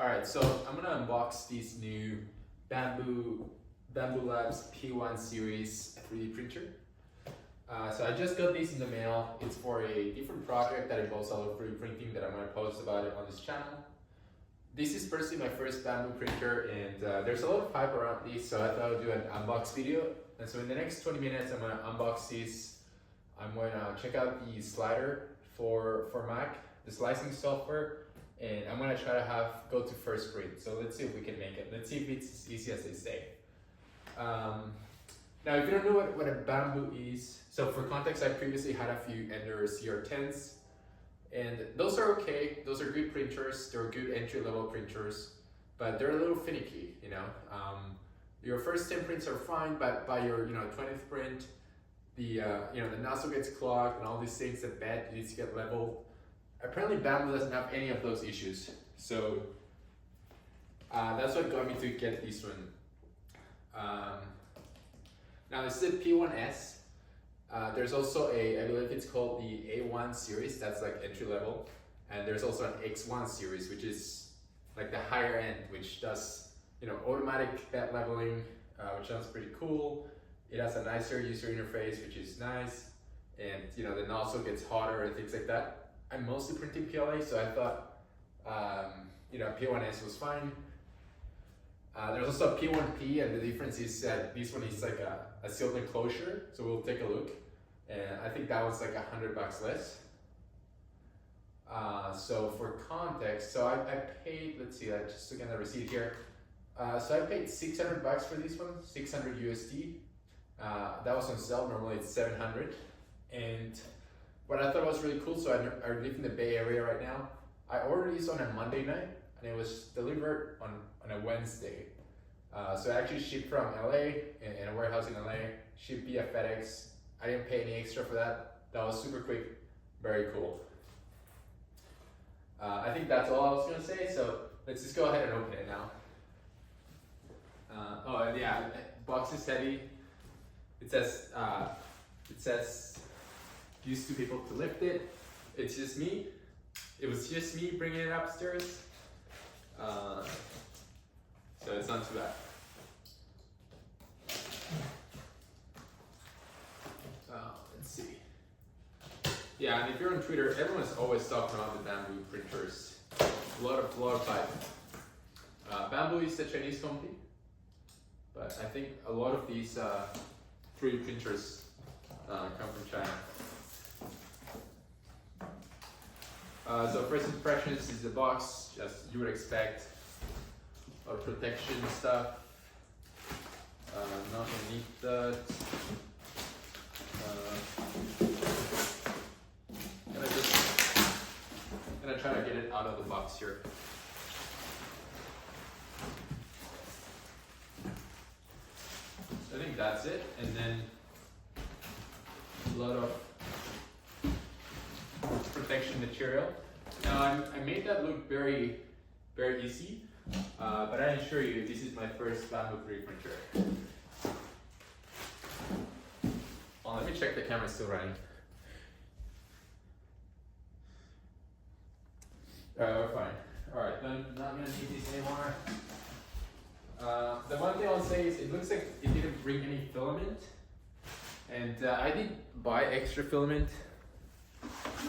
Alright, so I'm gonna unbox this new Bambu Labs P1 series 3D printer. So I just got this in the mail. It's for a different project that involves a lot of 3D printing that I'm gonna post about it on this channel. This is personally my first Bambu printer, and there's a lot of hype around this, so I thought I would do an unbox video. And so in the next 20 minutes, I'm gonna unbox this. I'm gonna check out the slider for Mac, the slicing software, and I'm gonna try to go to first print. So let's see if we can make it. Let's see if it's as easy as they say. Now, if you don't know what a Bambu is, so for context, I previously had a few Ender CR10s, and those are okay. Those are good printers. They're good entry-level printers, but they're a little finicky, you know. Your first 10 prints are fine, but by your 20th print, the nozzle gets clogged and all these things. The bed needs to get leveled. Apparently Bambu doesn't have any of those issues, so that's what got me to get this one. Now this is a P1S. There's also I believe it's called the A1 series, that's like entry level, and there's also an X1 series, which is like the higher end, which does automatic bed leveling, which sounds pretty cool. It has a nicer user interface, which is nice, and the nozzle gets hotter and things like that. I'm mostly printing PLA, so I thought P1S was fine. There's also a P1P, and the difference is that this one is like a sealed enclosure, so we'll take a look. And I think that one's like $100 less. So for context, so I paid, let's see, I just looking at the receipt here. So I paid $600 for this one, 600 USD. That was on sale, normally it's 700. And what I thought was really cool, so I live in the Bay Area right now. I ordered this on a Monday night, and it was delivered on a Wednesday. So I actually shipped from LA, in a warehouse in LA, shipped via FedEx. I didn't pay any extra for that. That was super quick, very cool. I think that's all I was gonna say, so let's just go ahead and open it now. Oh, and yeah, box is heavy. It says use two people to lift it. It's just me. It was just me bringing it upstairs. So it's not too bad. Let's see. Yeah, and if you're on Twitter, everyone's always talking about the Bambu printers. A lot of hype. Bambu is a Chinese company, but I think a lot of these 3D printers come from China. So first impressions is the box, just you would expect. A lot of protection stuff. Not underneath that. Gonna try to get it out of the box here. So I think that's it, and then a lot of protection material. Now I made that look very, very easy, but I assure you this is my first Bambu 3D printer. Well, let me check the camera's still running. We're fine. Alright, then not gonna need these anymore. The one thing I'll say is it looks like it didn't bring any filament, and I did buy extra filament.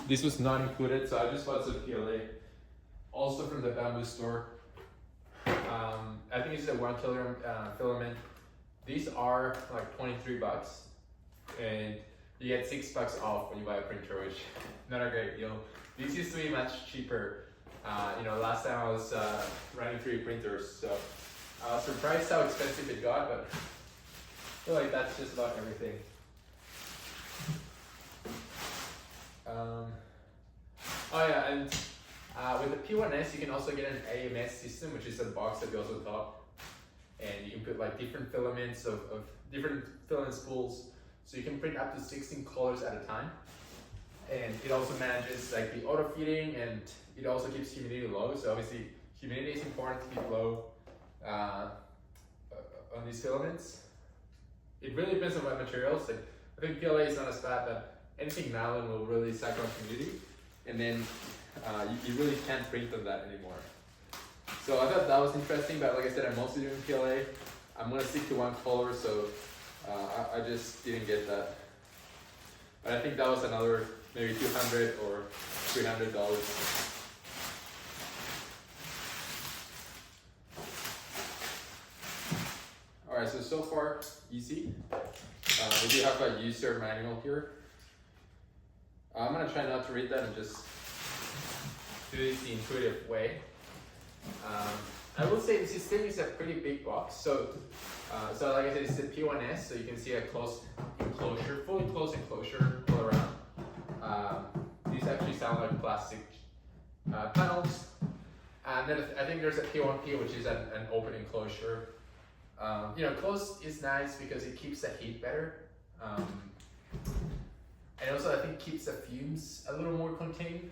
This was not included, so I just bought some PLA, also from the Bambu store. I think it's a 1 kilogram filament. These are like $23, and you get $6 off when you buy a printer, which not a great deal. These used to be much cheaper. Last time I was running 3D printers, so I was surprised how expensive it got, but I feel like that's just about everything. Oh yeah, and with the P1S, you can also get an AMS system, which is a box that goes on top, and you can put like different filaments of different filament spools, so you can print up to 16 colors at a time. And it also manages like the auto feeding, and it also keeps humidity low. So obviously, humidity is important to keep low on these filaments. It really depends on what materials. Like, I think PLA is not as bad, but anything nylon will really suck on humidity, and then you really can't print on that anymore. So I thought that was interesting, but like I said, I'm mostly doing PLA. I'm gonna stick to one color, so I just didn't get that. But I think that was another maybe $200 or $300. Alright, so far easy. We do have a user manual here. I'm gonna try not to read that and just do this the intuitive way. I will say the system is a pretty big box. So like I said, it's a P1S, so you can see a closed enclosure, fully closed enclosure all around. These actually sound like plastic panels. And then I think there's a P1P, which is an open enclosure. You know, closed is nice because it keeps the heat better. And also I think keeps the fumes a little more contained.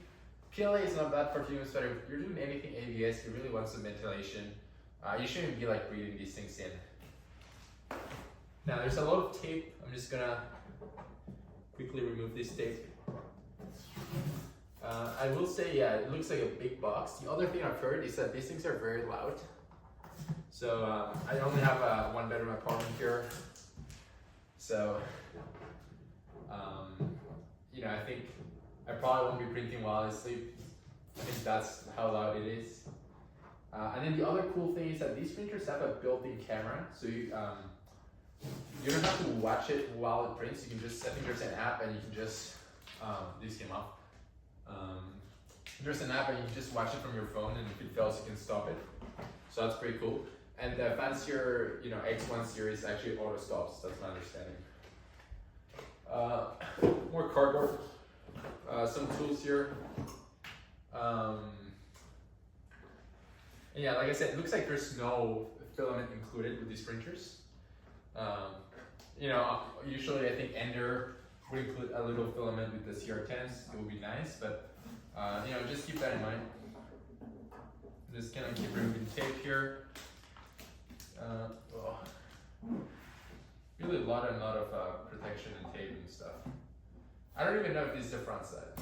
PLA is not bad for fumes, but if you're doing anything ABS, you really want some ventilation. You shouldn't be like breathing these things in. Now there's a lot of tape. I'm just gonna quickly remove this tape. I will say, yeah, it looks like a big box. The other thing I've heard is that these things are very loud. So I only have a one bedroom apartment here. So, you know, I think I probably won't be printing while I sleep. I think that's how loud it is. And then the other cool thing is that these printers have a built-in camera. So you don't have to watch it while it prints. You can just, I think there's an app and you can just, this came off. There's an app and you can just watch it from your phone, and if it fails, you can stop it. So that's pretty cool. And the fancier, you know, X1 series actually auto stops. That's my understanding. More cardboard. Some tools here. And yeah, like I said, it looks like there's no filament included with these printers. You know, usually I think Ender would include a little filament with the CR10s. It would be nice, but you know, just keep that in mind. Just gonna keep removing tape here. Really a lot of protection and tape and stuff. I don't even know if this is the front side.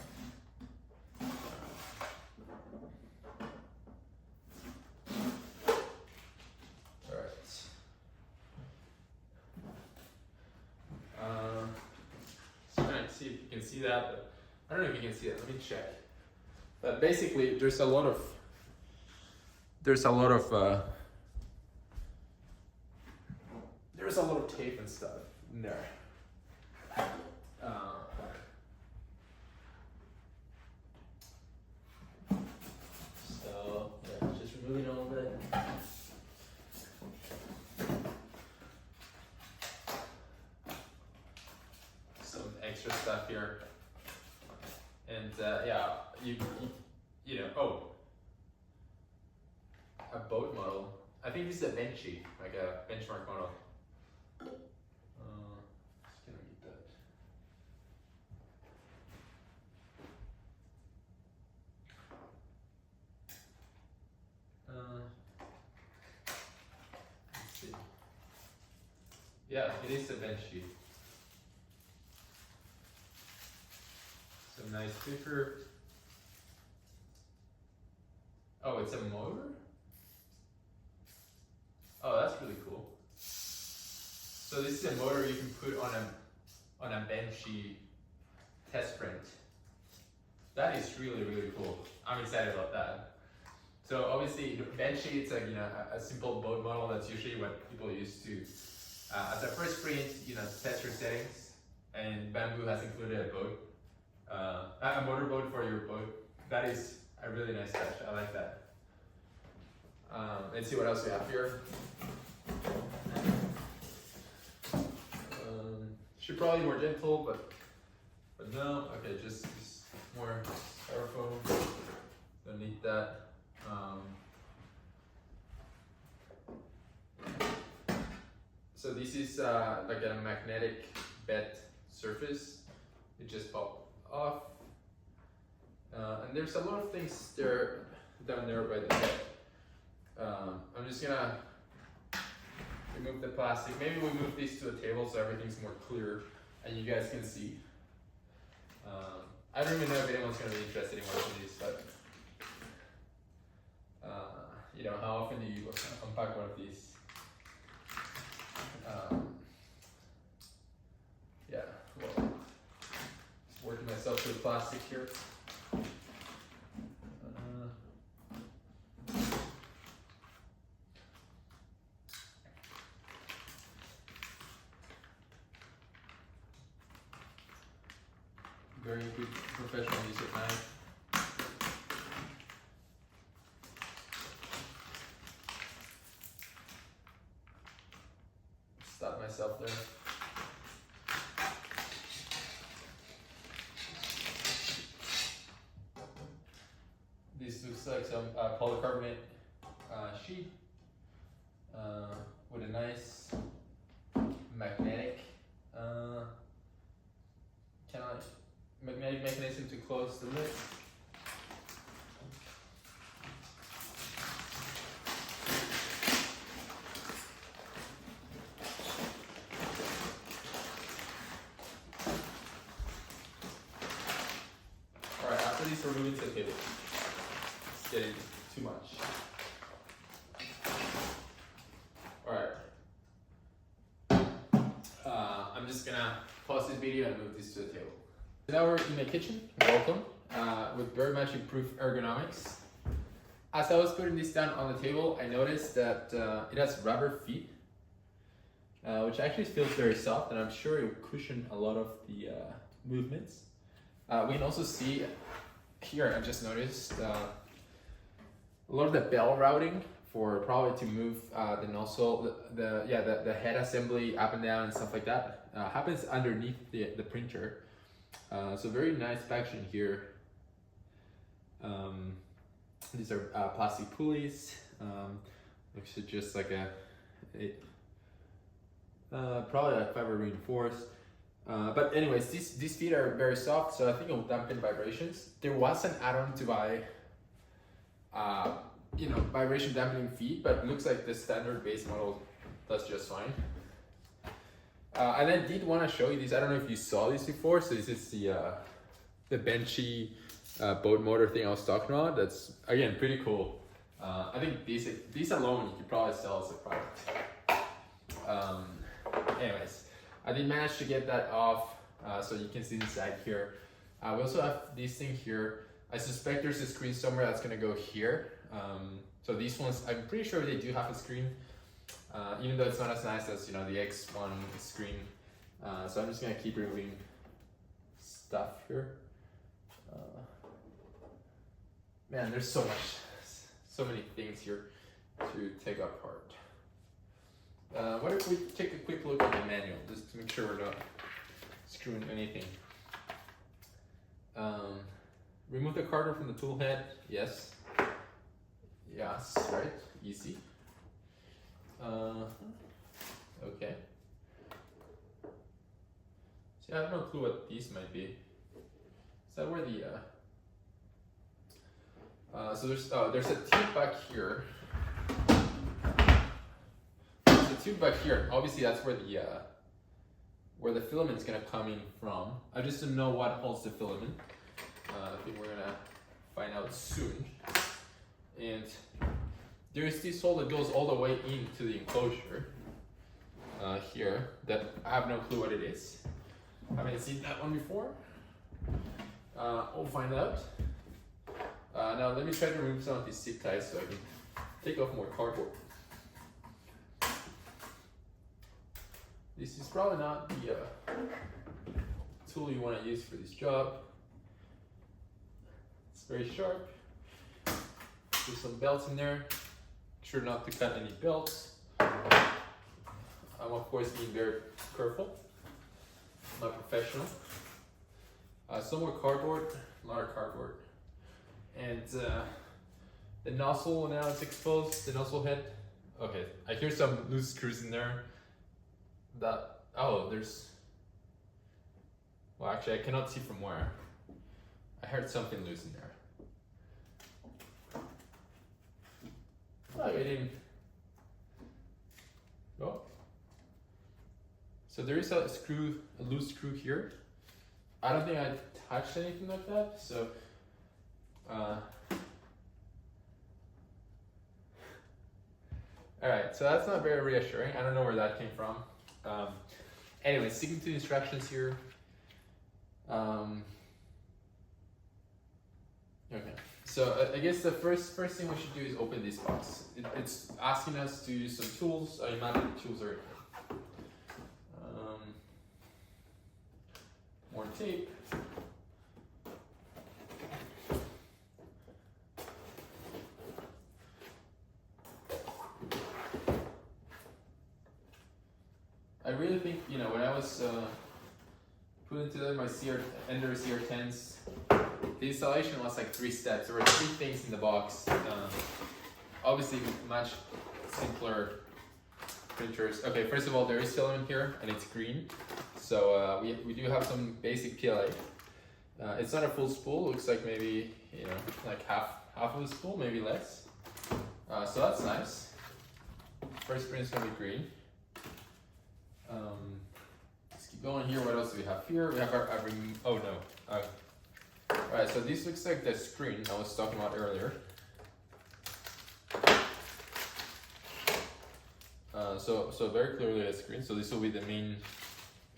Alright. So trying to see if you can see that, but I don't know if you can see it. Let me check. But basically, there's a lot of tape and stuff in there. So yeah, just removing all of it. Some extra stuff here, and yeah, you know, oh, a boat model. I think this is a benchy, like a benchmark model. Just gonna read that. Let's see. Yeah, it is a benchy. Some nice paper. Oh, it's a motor? Oh, that's really cool. So this is a motor you can put on a benchy test print. That is really, really cool. I'm excited about that. So obviously, the benchy, it's a, you know, a simple boat model. That's usually what people use to, as a first print, you know, test your settings. And Bambu has included a boat, a motor boat for your boat. That is a really nice touch. I like that. Let's see what else we have here. Should probably be more gentle, but no. Okay, just more styrofoam. Don't need that. So this is like a magnetic bed surface. It just popped off. And there's a lot of things there down there by the bed. I'm just gonna remove the plastic. Maybe we move these to a table so everything's more clear and you guys can see. I don't even know if anyone's gonna be interested in watching these, but You know, how often do you unpack one of these? Yeah, well, just working myself through the plastic here. Very good professional use of knife. Stop myself there. This looks like some polycarbonate sheet with a nice magnetic magnetic mechanism to close the lid. Alright, after these we're moving to the table. It's getting too much. Alright. I'm just gonna pause this video and move this to the table. Now we're in my kitchen, welcome, with very much improved ergonomics. As I was putting this down on the table, I noticed that it has rubber feet, which actually feels very soft, and I'm sure it will cushion a lot of the movements. We can also see here, I just noticed a lot of the bell routing for probably to move the nozzle, the head assembly up and down and stuff like that happens underneath the printer. So very nice packaging here. These are plastic pulleys, which is just like probably like fiber reinforced. But anyways, these feet are very soft, so I think it will dampen vibrations. There was an add-on to buy, vibration dampening feet, but it looks like the standard base model does just fine. And I did want to show you these. I don't know if you saw these before. So this is the benchy boat motor thing I was talking about. That's again pretty cool. I think these alone you could probably sell as a product. Anyways, I did manage to get that off, so you can see inside here. We also have this thing here. I suspect there's a screen somewhere that's gonna go here. So these ones, I'm pretty sure they do have a screen. Even though it's not as nice as the X1 screen. So I'm just gonna keep removing stuff here. Man, there's so many things here to take apart. What if we take a quick look at the manual, just to make sure we're not screwing anything. Remove the carder from the tool head. Yes. Yes, right, easy. Okay. See, I have no clue what these might be. Is that where the so there's a tube back here. There's a tube back here. Obviously, that's where the filament's gonna come in from. I just don't know what holds the filament. I think we're gonna find out soon. And there's this hole that goes all the way into the enclosure here that I have no clue what it is. I haven't seen that one before. We'll find out. Now let me try to remove some of these zip ties so I can take off more cardboard. This is probably not the tool you want to use for this job. It's very sharp. There's some belts in there. Make sure not to cut any belts. I'm of course being very careful. I'm not professional. Some more cardboard, a lot of cardboard. And the nozzle now is exposed, the nozzle head. Okay, I hear some loose screws in there. There's, well actually I cannot see from where. I heard something loose in there. Oh, it didn't. Oh. So there is a loose screw here. I don't think I touched anything like that, so All right, so that's not very reassuring. I don't know where that came from. Anyway, sticking to the instructions here. Okay, so I guess the first thing we should do is open this box. It's asking us to use some tools. I imagine the tools are more tape. I really think, you know, when I was putting together my Ender CR10s, the installation was like 3 steps. There were 3 things in the box. Obviously, much simpler printers. Okay, first of all, there is filament here, and it's green. So we do have some basic PLA. It's not a full spool. Looks like maybe, you know, like half of a spool, maybe less. So that's nice. First print is gonna be green. Let's keep going here. What else do we have here? We have our oh no. Alright, so this looks like the screen I was talking about earlier. So very clearly a screen. So this will be the main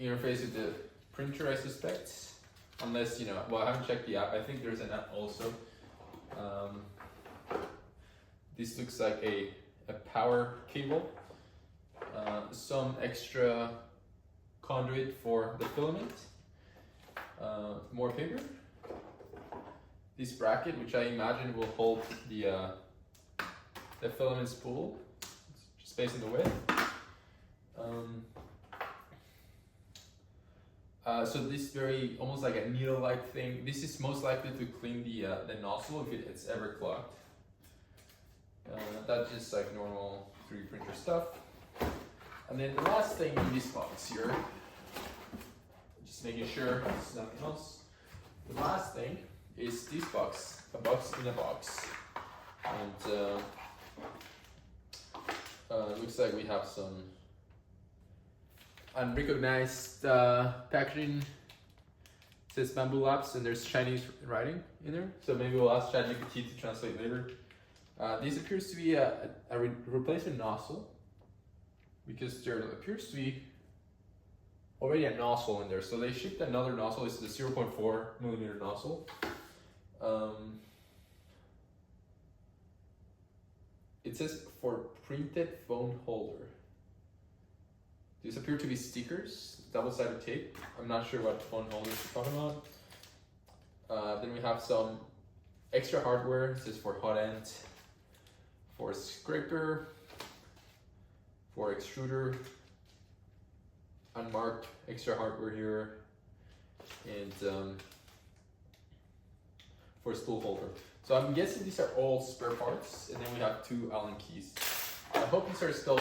interface with the printer, I suspect. Unless, you know, well, I haven't checked the app. I think there's an app also. This looks like a power cable. Some extra conduit for the filament. More paper. This bracket, which I imagine will hold the filament spool, just facing the width. So this very, almost like a needle-like thing, this is most likely to clean the nozzle if it's ever clogged. That's just like normal 3D printer stuff. And then the last thing in this box here, just making sure there's nothing else. The last thing is this box, a box in a box. And it looks like we have some unrecognized packaging. It says Bambu Labs and there's Chinese writing in there. So maybe we'll ask ChatGPT to translate later. This appears to be a replacement nozzle, because there appears to be already a nozzle in there. So they shipped another nozzle. It's the 0.4 millimeter nozzle. It says for printed phone holder. These appear to be stickers, double-sided tape. I'm not sure what phone holders we're talking about. Then we have some extra hardware. This is for hot end, for scraper, for extruder, unmarked extra hardware here, and for spool holder. So I'm guessing these are all spare parts, and then we have 2 Allen keys. I hope these are still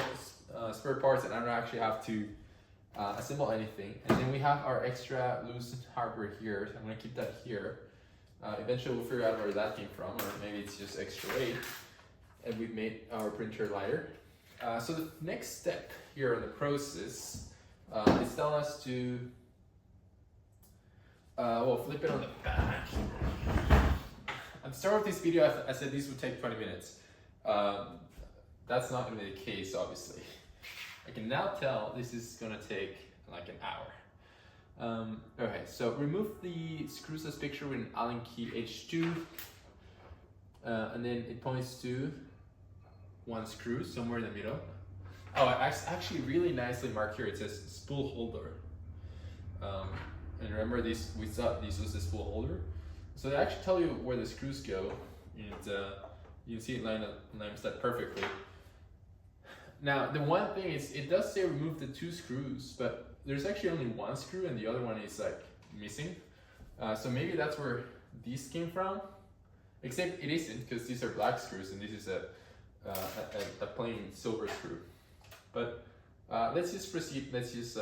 spare parts and I don't actually have to assemble anything. And then we have our extra loose hardware here, so I'm gonna keep that here. Eventually we'll figure out where that came from, or maybe it's just extra weight, and we've made our printer lighter. So the next step here in the process is telling us to well, flip it on the back. At the start of this video, I said this would take 20 minutes. That's not going to be the case, obviously. I can now tell this is going to take like an hour. Okay, so remove the screws as pictured with an Allen key H2, and then it points to 1 screw somewhere in the middle. Oh, actually really nicely marked here. It says spool holder. And remember this, we thought this was the spool holder. So they actually tell you where the screws go, and you can see it lines that perfectly. Now, the one thing is, it does say remove the 2 screws, but there's actually only 1 screw and the other one is like missing. So maybe that's where these came from, except it isn't, because these are black screws and this is a plain silver screw. But let's just proceed. Let's just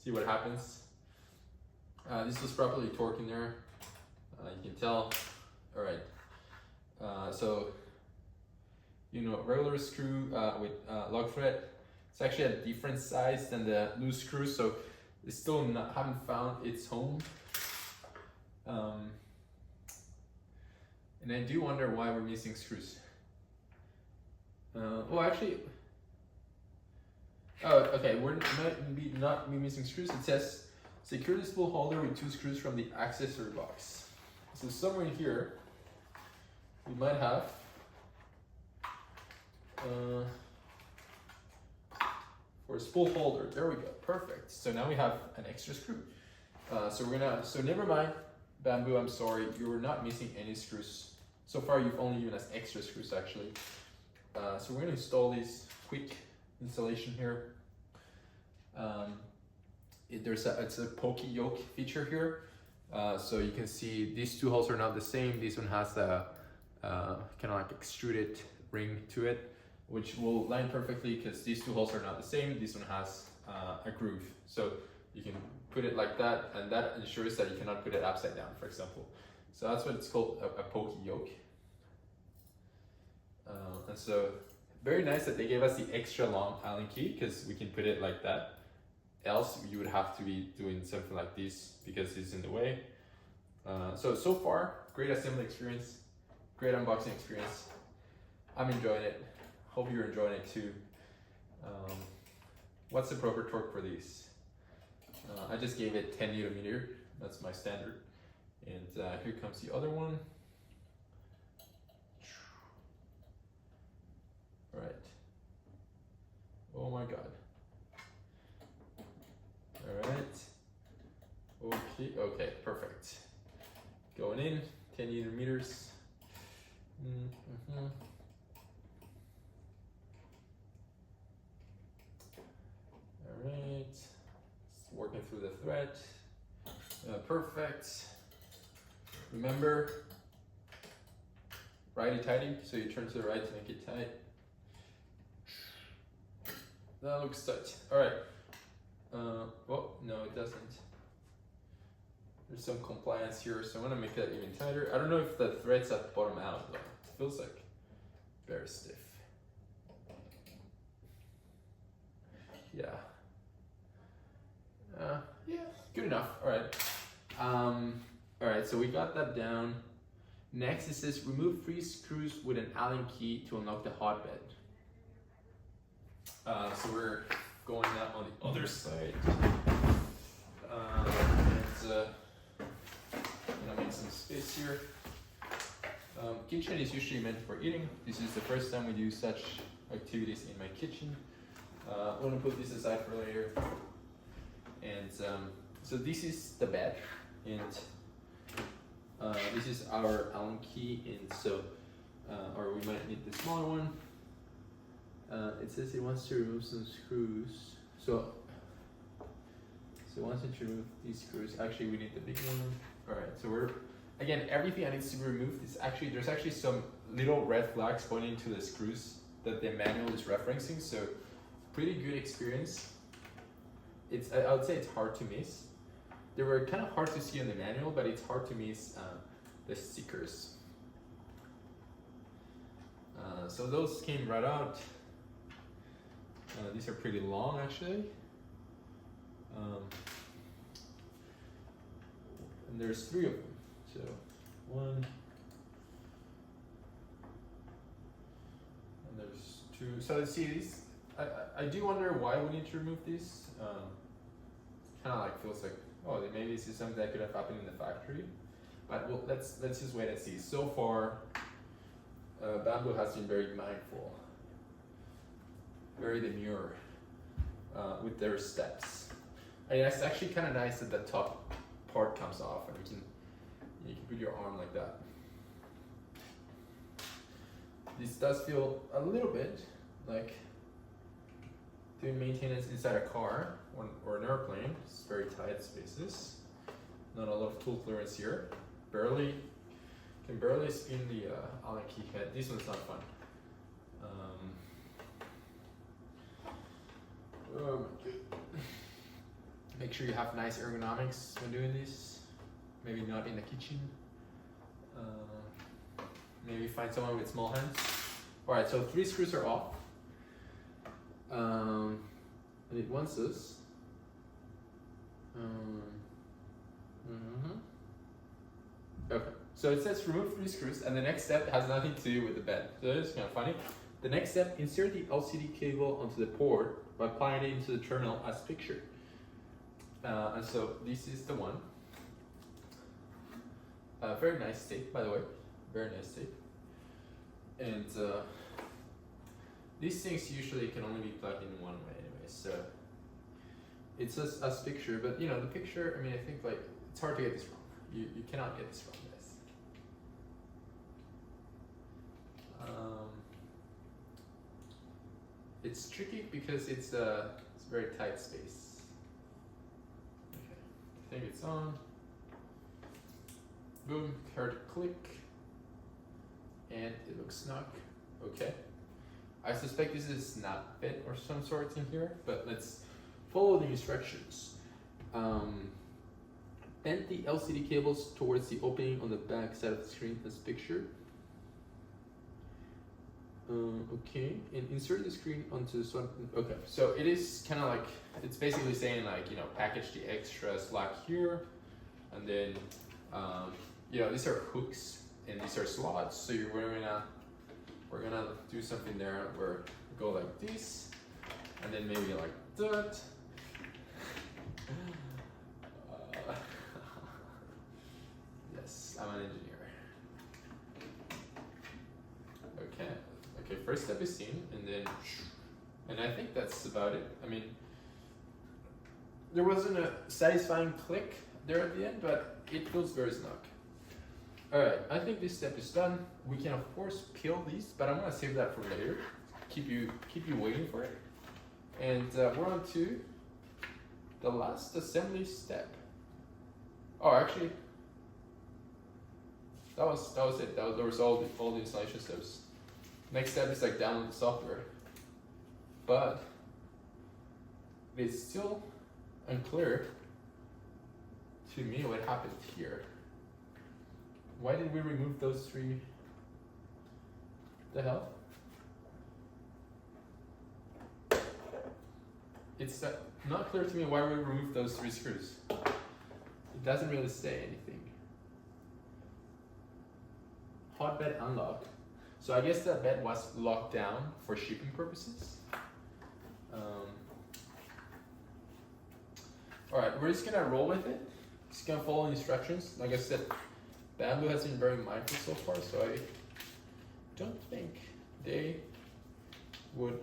see what happens. This was properly torqued in there. You can tell. All right. So, you know, regular screw with lug thread. It's actually a different size than the loose screw, so it's still haven't found its home. And I do wonder why we're missing screws. Well, actually, Oh, okay. We're not missing screws. It says secure the spool holder with 2 screws from the accessory box. So somewhere in here, we might have for a spool holder. There we go. Perfect. So now we have an extra screw. So never mind, Bambu. I'm sorry, you were not missing any screws. So far, you've only given us extra screws actually. So we're gonna install this quick installation here. It's a pokey yoke feature here. So you can see these 2 holes are not the same. This one has a kind of like extruded ring to it, which will line perfectly because these 2 holes are not the same. This one has a groove. So you can put it like that, and that ensures that you cannot put it upside down, for example. So that's what it's called, a pokey yoke. And so very nice that they gave us the extra long Allen key because we can put it like that. Else you would have to be doing something like this because it's in the way. So far, great assembly experience, great unboxing experience. I'm enjoying it. Hope you're enjoying it too. What's the proper torque for these? I just gave it 10 Nm. That's my standard. And here comes the other one. All right. Oh my God. All right. Okay, perfect. Going in, 10 Nm. All right. It's working through the thread. Perfect. Remember, righty-tighty, so you turn to the right to make it tight. That looks tight. All right. Oh, no, it doesn't. There's some compliance here, so I'm gonna make that even tighter. I don't know if the threads at the bottom out though. It feels like very stiff. Yeah. Yeah, good enough. All right. All right, so we got that down. Next, it says remove 3 screws with an Allen key to unlock the hotbed. So we're going that on the other side. I'm gonna make some space here. Kitchen is usually meant for eating. This is the first time we do such activities in my kitchen. I'm gonna put this aside for later. And so this is the bed, and this is our Allen key, and so, or we might need the smaller one. It says it wants to remove some screws. So it wants to remove these screws. Actually, we need the big one. All right, so again, everything that needs to be removed is there's actually some little red flags pointing to the screws that the manual is referencing. So pretty good experience. I would say it's hard to miss. They were kind of hard to see in the manual, but it's hard to miss the stickers. So those came right out. These are pretty long actually. And there's 3 of them. So 1, and there's 2. So let's see these. I do wonder why we need to remove these. Kind of like feels like, oh, maybe this is something that could have happened in the factory. But well, let's just wait and see. So far, Bambu has been very mindful, very demure with their steps. And it's actually kind of nice that the top part comes off, and you can put your arm like that. This does feel a little bit like doing maintenance inside a car or an airplane. It's very tight spaces. Not a lot of tool clearance here. Can barely spin the Allen key head. This one's not fun. Oh my god. Make sure you have nice ergonomics when doing this. Maybe not in the kitchen. Maybe find someone with small hands. Alright, so 3 screws are off. And it wants this. Okay, so it says remove 3 screws, and the next step has nothing to do with the bed. So it's kind of funny. The next step, insert the LCD cable onto the port by applying it into the terminal as pictured. And so this is the one. Very nice tape, by the way. Very nice tape. And these things usually can only be plugged in one way anyway, so it's just as picture, but you know, the picture, I mean, I think like, it's hard to get this wrong. You cannot get this wrong, guys. It's tricky because it's a very tight space. Okay, I think it's on. Boom, hard click, and it looks snug. Okay, I suspect this is snap fit or some sort in here, but let's follow the instructions. Bend the LCD cables towards the opening on the back side of the screen as pictured. Okay, and insert the screen onto this one. Okay, so it is kind of like, it's basically saying like, you know, package the extra slack here, and then, you know, these are hooks and these are slots. So we're gonna do something there where we go like this, and then maybe like that. Yes, I'm an engineer. Okay, first step is seen, and I think that's about it. I mean, there wasn't a satisfying click there at the end, but it feels very snug. All right, I think this step is done. We can of course peel these, but I'm gonna save that for later. Keep you waiting for it. And we're on to the last assembly step. Oh, actually, that was it. There was all the installation steps. Next step is like download the software, but it's still unclear to me what happened here. Why did we remove those three? The hell? It's not clear to me why we removed those three screws. It doesn't really say anything. Hotbed unlock. So I guess that bed was locked down for shipping purposes. All right, we're just gonna roll with it. Just gonna follow the instructions. Like I said, Bambu has been very mindful so far, so I don't think they would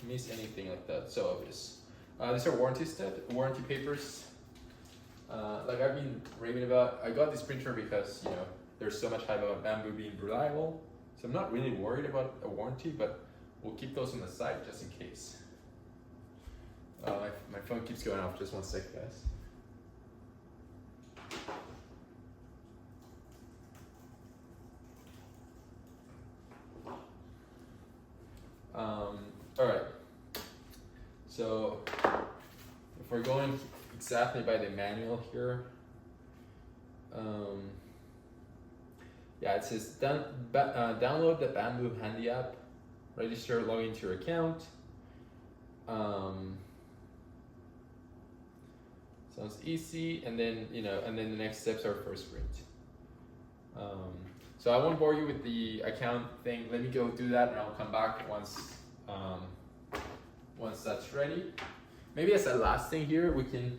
miss anything like that. So obvious. These are warranty papers. Like I've been raving about. I got this printer because, you know, there's so much hype about Bambu being reliable. So I'm not really worried about a warranty, but we'll keep those on the side just in case. My phone keeps going off. Just one sec, guys. All right. So if we're going exactly by the manual here, yeah, it says download the Bambu Handy app, register, log into your account. Sounds easy, and then the next steps are first print. So I won't bore you with the account thing. Let me go do that, and I'll come back once that's ready. Maybe as a last thing here, we can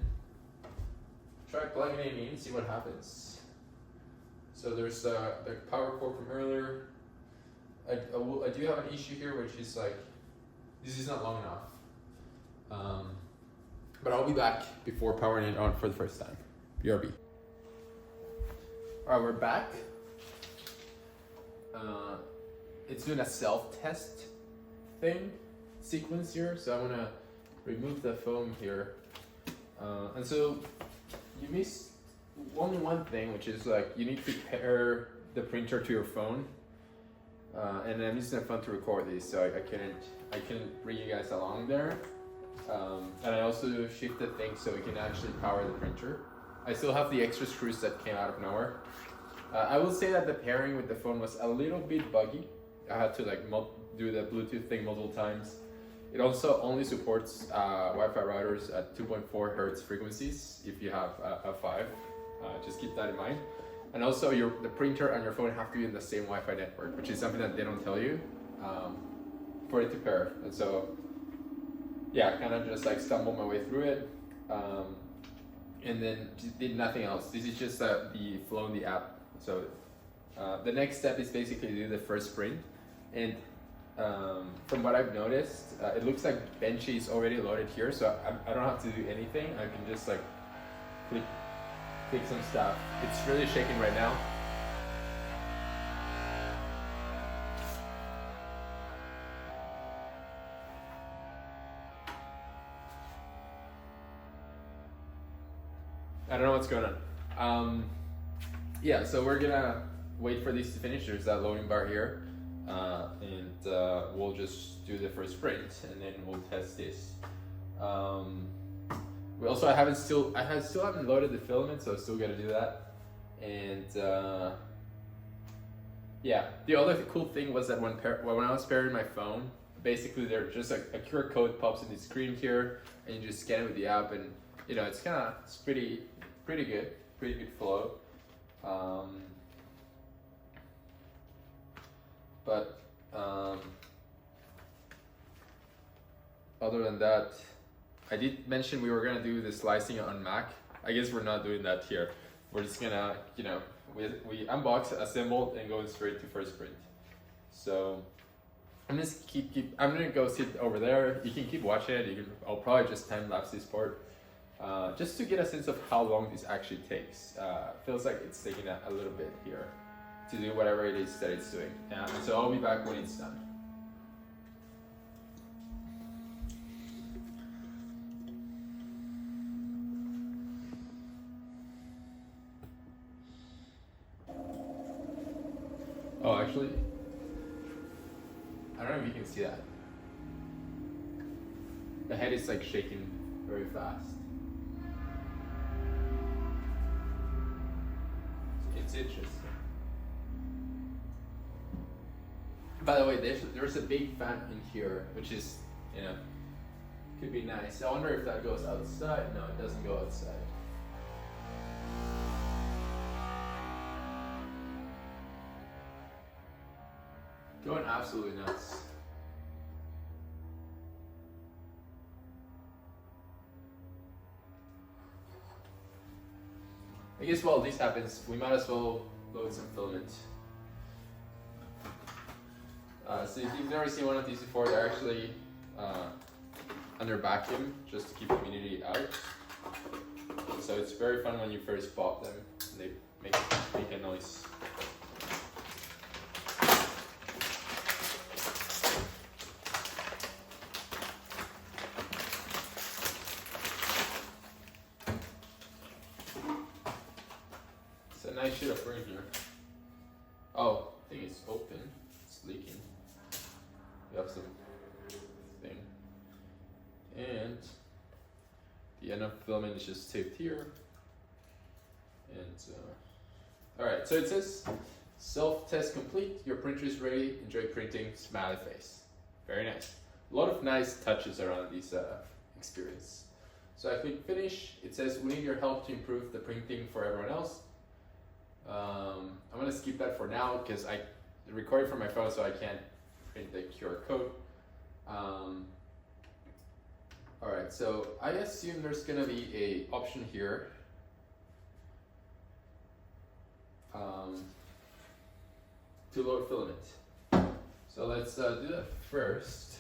try plugging it in, see what happens. So there's the power cord from earlier. I do have an issue here, which is like, this is not long enough. But I'll be back before powering it on for the first time. BRB. All right, we're back. It's doing a self-test sequence here. So I'm gonna remove the foam here. And so you missed only one thing, which is like you need to pair the printer to your phone. And I'm using a phone to record this, so I couldn't bring you guys along there. And I also shifted things so we can actually power the printer. I still have the extra screws that came out of nowhere. I will say that the pairing with the phone was a little bit buggy. I had to like do the Bluetooth thing multiple times. It also only supports Wi-Fi routers at 2.4 Hertz frequencies if you have a 5. Just keep that in mind. And also the printer and your phone have to be in the same Wi-Fi network, which is something that they don't tell you. for it to pair. And so yeah, kind of just like stumbled my way through it, and then did nothing else. This is just the flow in the app. So the next step is basically to do the first sprint, and from what I've noticed, it looks like Benchy is already loaded here, so I don't have to do anything. I can just like click some stuff. It's really shaking right now. I don't know what's going on. Yeah, so we're gonna wait for these to finish. There's that loading bar here, and we'll just do the first sprint, and then we'll test this. We also I still haven't loaded the filament, so I still gotta do that. And yeah, the other cool thing was that when I was pairing my phone, basically there's just like a QR code pops in the screen here, and you just scan it with the app, and you know it's pretty good flow. But other than that, I did mention we were gonna do the slicing on Mac. I guess we're not doing that here. We're just gonna, you know, we unbox, assemble, and go straight to first sprint. So I'm just I'm gonna go sit over there. You can keep watching it. I'll probably just time lapse this part, just to get a sense of how long this actually takes. Feels like it's taking a little bit here to do whatever it is that it's doing. So I'll be back when it's done. Oh, actually, I don't know if you can see that. The head is like shaking very fast. It's interesting. By the way, there's a big fan in here, which is, you know, could be nice. I wonder if that goes outside. No, it doesn't go outside. Going absolutely nuts. I guess while this happens, we might as well load some filament. So if you've never seen one of these before, they're actually under vacuum just to keep humidity out. So it's very fun when you first pop them and they make a noise. It's a nice shit of rain here. Oh, I think it's open. It's leaking. We have some thing. And the end of filament is just taped here. And alright, so it says self-test complete, your printer is ready, enjoy printing, smiley face. Very nice. A lot of nice touches around this experience. So I click finish. It says we need your help to improve the printing for everyone else. I'm gonna skip that for now because I recorded from my phone, so I can't print the QR code. Alright, so I assume there's gonna be a option here to load filament. So let's do that first.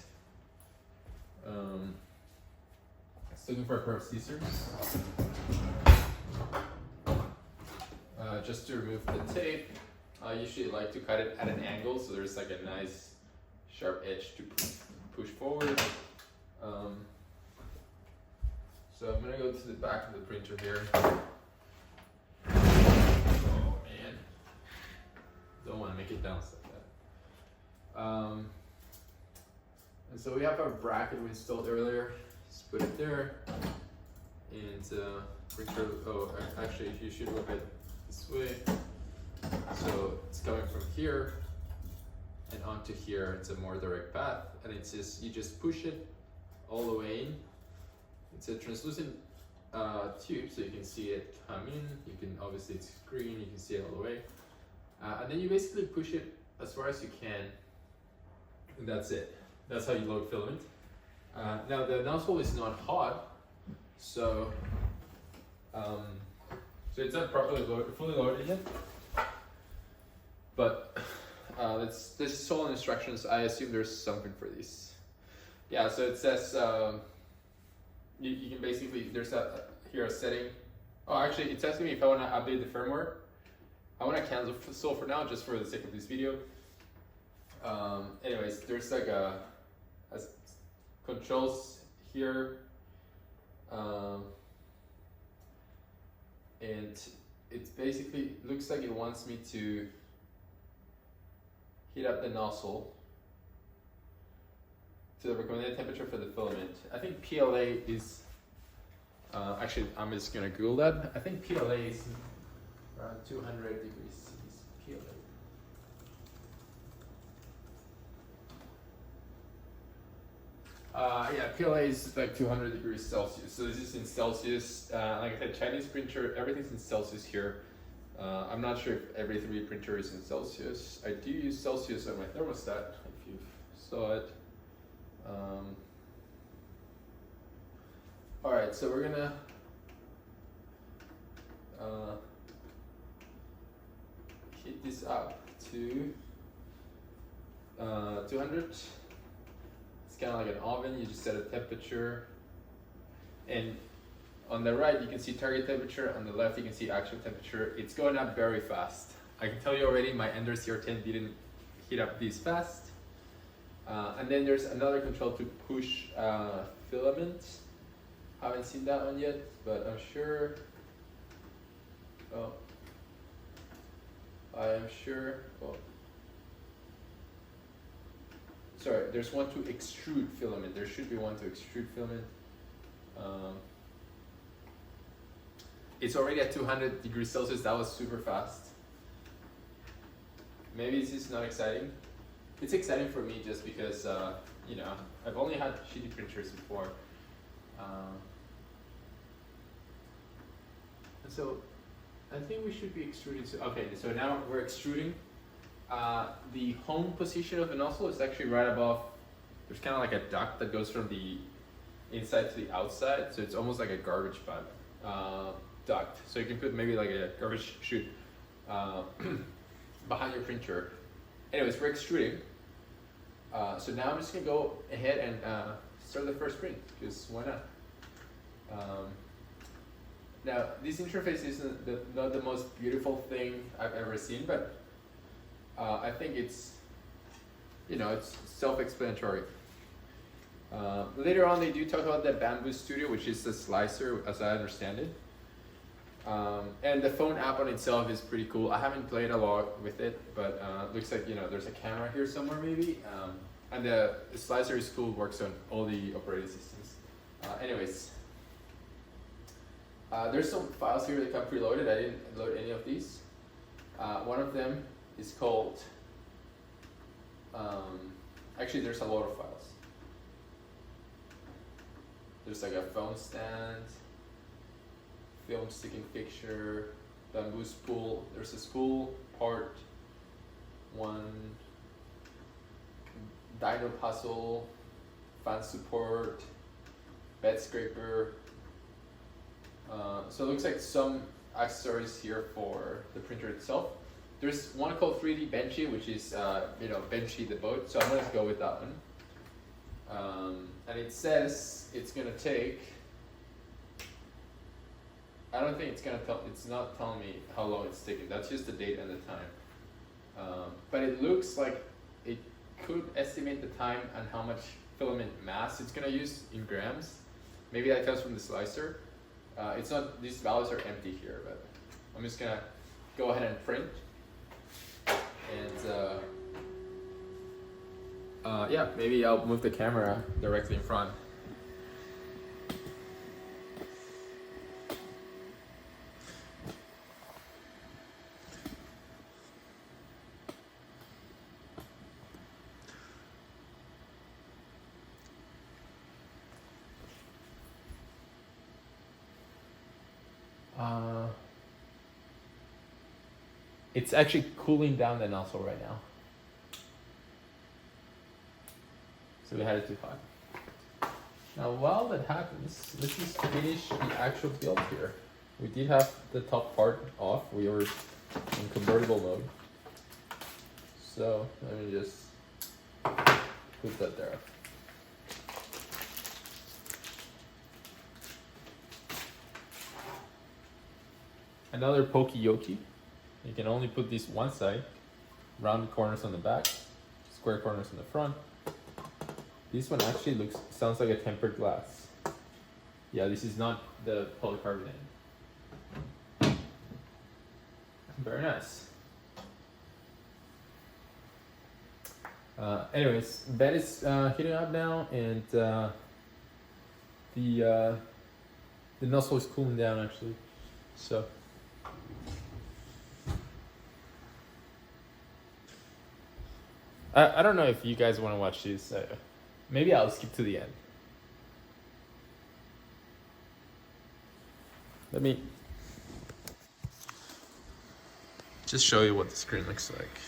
Looking for a pair of scissors. Just to remove the tape, I usually like to cut it at an angle so there's like a nice sharp edge to push forward. So I'm gonna go to the back of the printer here. Oh man, don't want to make it bounce like that. And so we have our bracket we installed earlier. Just put it there, and printer. Oh, actually, you should look at this way. So it's coming from here and onto here. It's a more direct path, and it's just you just push it all the way in. It's a translucent tube, so you can see it come in. You can obviously it's green. You can see it all the way, and then you basically push it as far as you can, and that's it. That's how you load filament. Now the nozzle is not hot, so so it's not properly fully loaded yet. But this is all instructions. I assume there's something for these. Yeah, so it says you can basically, there's here a setting. Oh, actually, it's asking me if I want to update the firmware. I want to cancel for now, just for the sake of this video. Anyways, there's like a controls here, and it basically looks like it wants me to heat up the nozzle to the recommended temperature for the filament. I think PLA is, actually I'm just gonna Google that. I think PLA is around 200 degrees PLA. Yeah, PLA is like 200 degrees Celsius. So this is in Celsius. Like I said, Chinese printer, everything's in Celsius here. I'm not sure if every 3D printer is in Celsius. I do use Celsius on my thermostat, if you saw it. All right, so we're gonna heat this up to 200. It's kind of like an oven. You just set a temperature, and on the right you can see target temperature, on the left you can see actual temperature. It's going up very fast. I can tell you already, my Ender CR10 didn't heat up this fast. And then there's another control to push filament. Haven't seen that one yet, but I'm sure. Oh, I am sure. Oh. Sorry, there's one to extrude filament. There should be one to extrude filament. It's already at 200 degrees Celsius. That was super fast. Maybe this is not exciting. It's exciting for me just because, you know, I've only had shitty printers before. And so I think we should be extruding. Okay, so now we're extruding. The home position of the nozzle is actually right above. There's kind of like a duct that goes from the inside to the outside, so it's almost like a garbage bag duct. So you can put maybe like a garbage chute behind your printer. Anyways, we're extruding. So now I'm just gonna go ahead and start the first print, because why not? Now this interface isn't not the most beautiful thing I've ever seen, but I think it's, you know, it's self-explanatory. Later on, they do talk about the Bambu Studio, which is the slicer, as I understand it. And the phone app on itself is pretty cool. I haven't played a lot with it, but looks like, you know, there's a camera here somewhere maybe. And the slicer is cool, works on all the operating systems. Anyways, there's some files here that come preloaded. I didn't load any of these. One of them is called, actually there's a lot of files. There's like a phone stand, film sticking fixture, bamboo spool. There's a spool part, one dino puzzle, fan support, bed scraper. So it looks like some accessories here for the printer itself. There's one called 3D Benchy, which is, you know, Benchy the boat. So I'm gonna go with that one. And it says it's gonna take, I don't think it's gonna tell, it's not telling me how long it's taking. That's just the date and the time. But it looks like it could estimate the time and how much filament mass it's gonna use in grams. Maybe that comes from the slicer. It's not, these values are empty here, but I'm just gonna go ahead and print. And yeah, maybe I'll move the camera directly in front. It's actually cooling down the nozzle right now. so we had it too high. Now while that happens, let's just finish the actual build here. We did have the top part off. We were in convertible mode. So let me just put that there. Another Pokeyoki. You can only put this one side. Round corners on the back, square corners on the front. This one actually sounds like a tempered glass. Yeah, this is not the polycarbonate. Very nice. Anyways, bed is heating up now, and the nozzle is cooling down actually. So I don't know if you guys want to watch this. Maybe I'll skip to the end. Let me just show you what the screen looks like.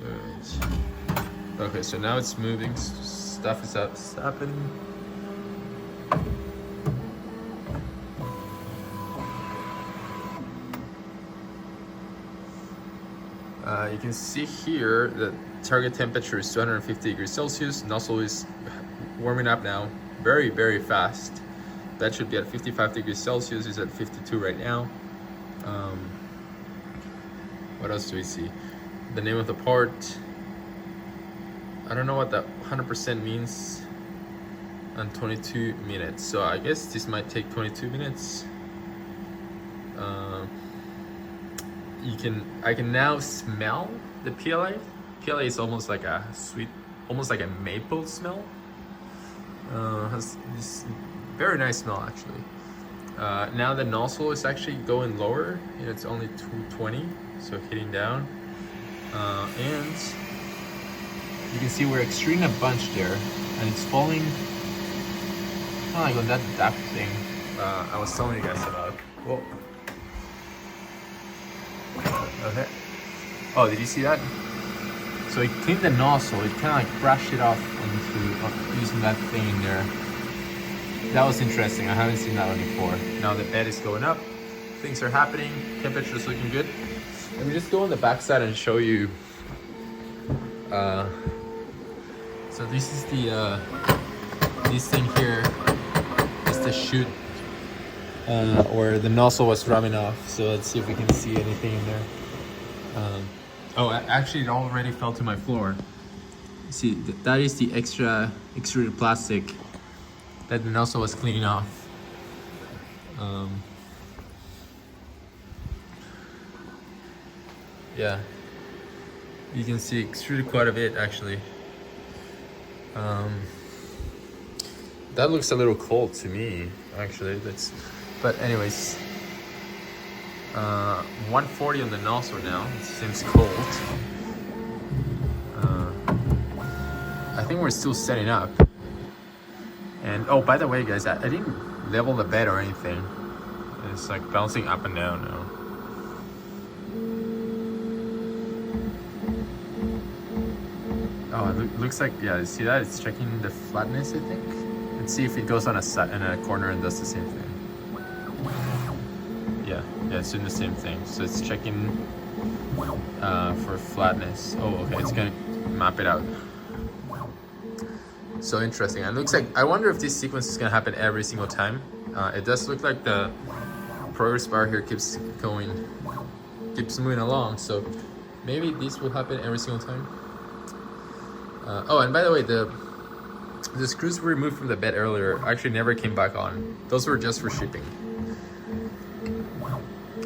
Right. Okay, so now it's moving. Stuff is happening. You can see here that target temperature is 250 degrees Celsius. Nozzle is warming up now, very, very fast. That should be at 55 degrees Celsius. It's at 52 right now. What else do we see? The name of the part. I don't know what that 100% means. And 22 minutes. So I guess this might take 22 minutes. I can now smell the PLA. PLA is almost like a sweet, almost like a maple smell. Has this very nice smell actually. Now the nozzle is actually going lower. It's only 220, so hitting down. And you can see we're extruding a bunch there, and it's falling kind of like on that duct thing I was telling you guys about. Whoa. Okay. Oh, did you see that? So it cleaned the nozzle. It kind of like brushed it off into using that thing in there. That was interesting. I haven't seen that one before. Now the bed is going up. Things are happening. Temperature is looking good. Let me just go on the back side and show you. So this is the this thing here. It's the chute where the nozzle was rubbing off. So let's see if we can see anything in there. Oh, actually, it already fell to my floor. See, that is the extra extruded plastic that the nozzle was cleaning off. Yeah, you can see extruded quite a bit actually. That looks a little cold to me actually. But anyways, 140 on the nozzle now. It seems cold. I think we're still setting up. And oh, by the way, guys, I didn't level the bed or anything. It's like bouncing up and down now. Oh, it looks like, yeah, you see that? It's checking the flatness, I think. Let's see if it goes on a corner and does the same thing. Yeah, it's doing the same thing. So it's checking for flatness. Oh, okay, it's gonna map it out. So interesting. It looks like, I wonder if this sequence is gonna happen every single time. It does look like the progress bar here keeps moving along. So maybe this will happen every single time. Oh, and by the way, the screws we removed from the bed earlier actually never came back on. Those were just for shipping.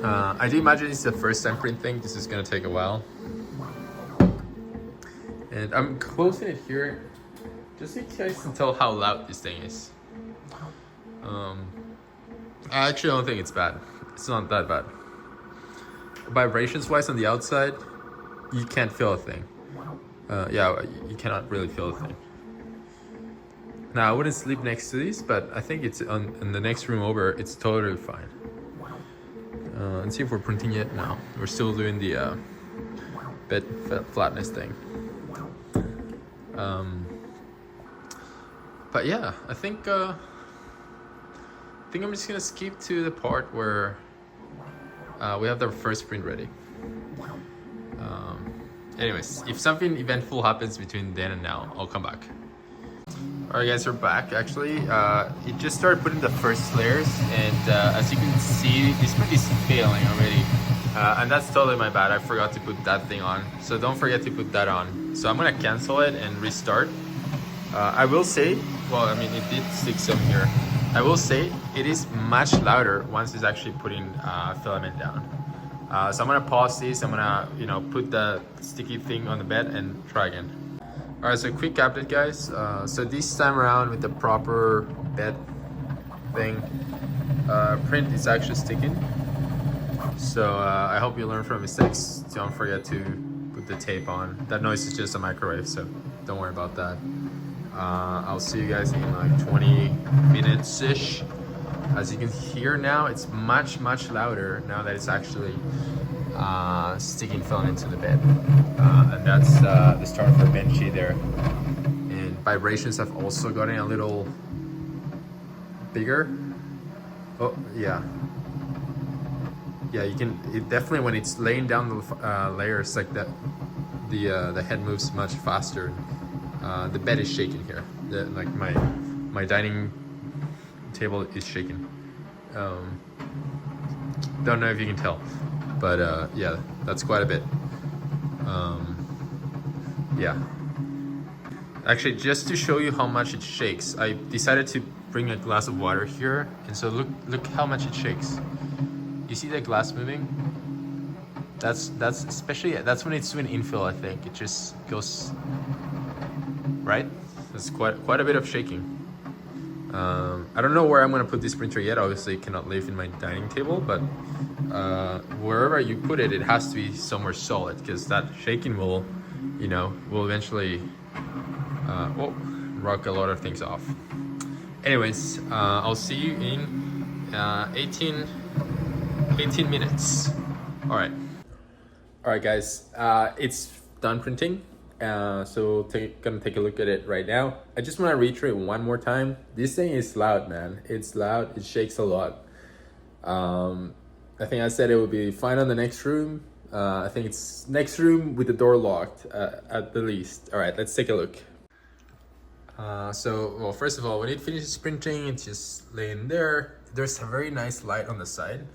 I do imagine it's the first time print thing. This is gonna take a while. And I'm closing it here just so you guys can tell how loud this thing is. I actually don't think it's bad. It's not that bad. Vibrations wise on the outside, you can't feel a thing. Yeah, you cannot really feel a thing. Now, I wouldn't sleep next to these, but I think it's in the next room over, it's totally fine. Let's see if we're printing yet. No, we're still doing the bed flatness thing. But yeah, I think I'm just gonna skip to the part where we have the first print ready. Anyways, if something eventful happens between then and now, I'll come back. Alright guys, we're back actually. It just started putting the first layers, and as you can see, this print is failing already. And that's totally my bad, I forgot to put that thing on. So don't forget to put that on. So I'm gonna cancel it and restart. I will say, well, I mean, it did stick some here. I will say it is much louder once it's actually putting filament down. So I'm gonna pause this. I'm gonna, put the sticky thing on the bed and try again. All right, so quick update, guys. So this time around with the proper bed thing, print is actually sticking. So I hope you learn from mistakes. Don't forget to put the tape on. That noise is just a microwave, so don't worry about that. I'll see you guys in like 20 minutes-ish. As you can hear now, it's much louder now that it's actually sticking filament to the bed. And that's the start for Benchy there. And vibrations have also gotten a little bigger. Oh, yeah. Yeah, you can, it definitely, when it's laying down the layers like that, the head moves much faster. The bed is shaking here. Like my dining table is shaking. Don't know if you can tell, but yeah, that's quite a bit. Yeah. Actually, just to show you how much it shakes, I decided to bring a glass of water here, and so look how much it shakes. You see the glass moving? That's especially, that's when it's doing infill, I think. It just goes, right? There's quite a bit of shaking. I don't know where I'm gonna put this printer yet. Obviously it cannot live in my dining table, but wherever you put it, it has to be somewhere solid, because that shaking will, will eventually rock a lot of things off. Anyways, I'll see you in 18 minutes. All right guys, it's done printing. So gonna take a look at it right now. I just want to reiterate one more time. This thing is loud, man. It's loud. It shakes a lot. I think I said it would be fine on the next room. I think it's next room with the door locked at the least. All right, let's take a look. Well, first of all, when it finishes printing, it's just laying there. There's a very nice light on the side.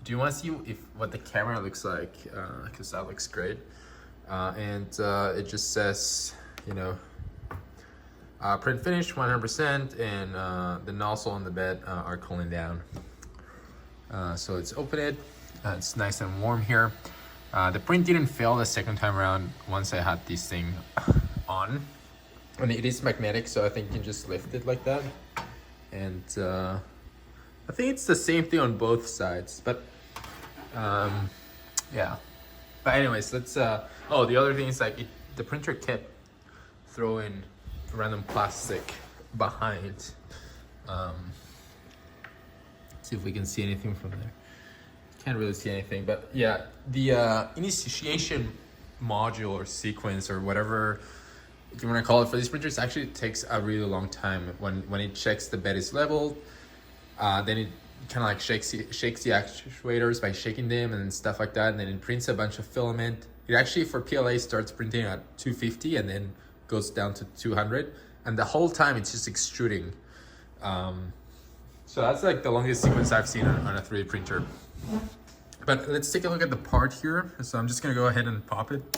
Do you want to see what the camera looks like? Because that looks great. And it just says, print finished 100%, and the nozzle on the bed are cooling down. So let's open it. It's nice and warm here. The print didn't fail the second time around once I had this thing on. And it is magnetic, so I think you can just lift it like that. And I think it's the same thing on both sides, but yeah. But anyways, let's oh, the other thing is like the printer kept throwing random plastic behind. See if we can see anything from there. Can't really see anything, but yeah, the initiation module or sequence or whatever you want to call it for these printers actually takes a really long time. When it checks the bed is leveled, then it kind of like shakes the actuators by shaking them and stuff like that, and then it prints a bunch of filament. It actually for PLA starts printing at 250 and then goes down to 200, and the whole time it's just extruding. So that's like the longest sequence I've seen on a 3D printer. But let's take a look at the part here. So I'm just gonna go ahead and pop it.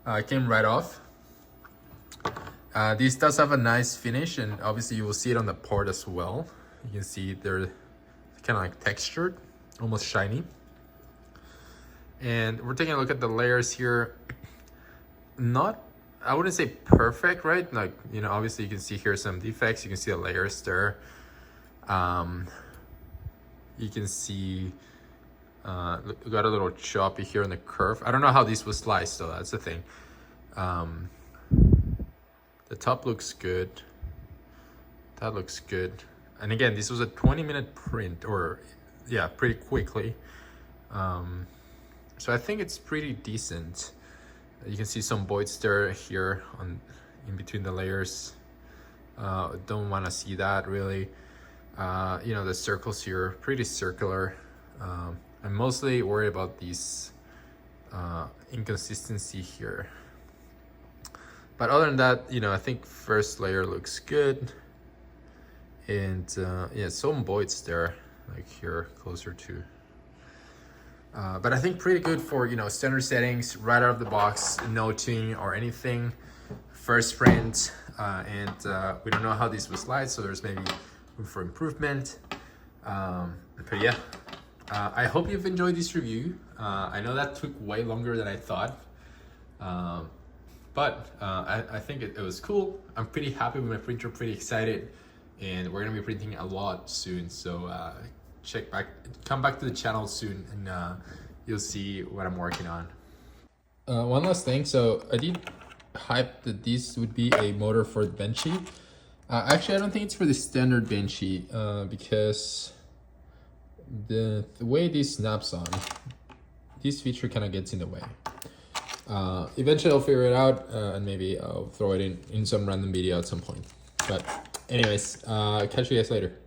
It came right off. This does have a nice finish, and obviously you will see it on the part as well. You can see they're kind of like textured, almost shiny. And we're taking a look at the layers here. Not, I wouldn't say perfect, right? Like, obviously you can see here some defects. You can see the layers there. You can see got a little choppy here on the curve. I don't know how this was sliced though, that's the thing. The top looks good. That looks good. And again, this was a 20-minute print, or yeah, pretty quickly. So I think it's pretty decent. You can see some voids there here in between the layers. Don't want to see that really. You know, the circles here are pretty circular. I'm mostly worried about these inconsistency here. But other than that, you know, I think first layer looks good. And yeah, some voids there, like here, closer to. But I think pretty good for, you know, standard settings, right out of the box, no tuning or anything. First print, and we don't know how this will slide, so there's maybe room for improvement. But yeah, I hope you've enjoyed this review. I know that took way longer than I thought. But I think it was cool. I'm pretty happy with my printer, pretty excited, and we're gonna be printing a lot soon. So come back to the channel soon, and you'll see what I'm working on. One last thing. So I did hype that this would be a motor for the Benchy. Actually, I don't think it's for the standard Benchy because the way this snaps on, this feature kind of gets in the way. Eventually I'll figure it out, and maybe I'll throw it in some random video at some point. But anyways, catch you guys later.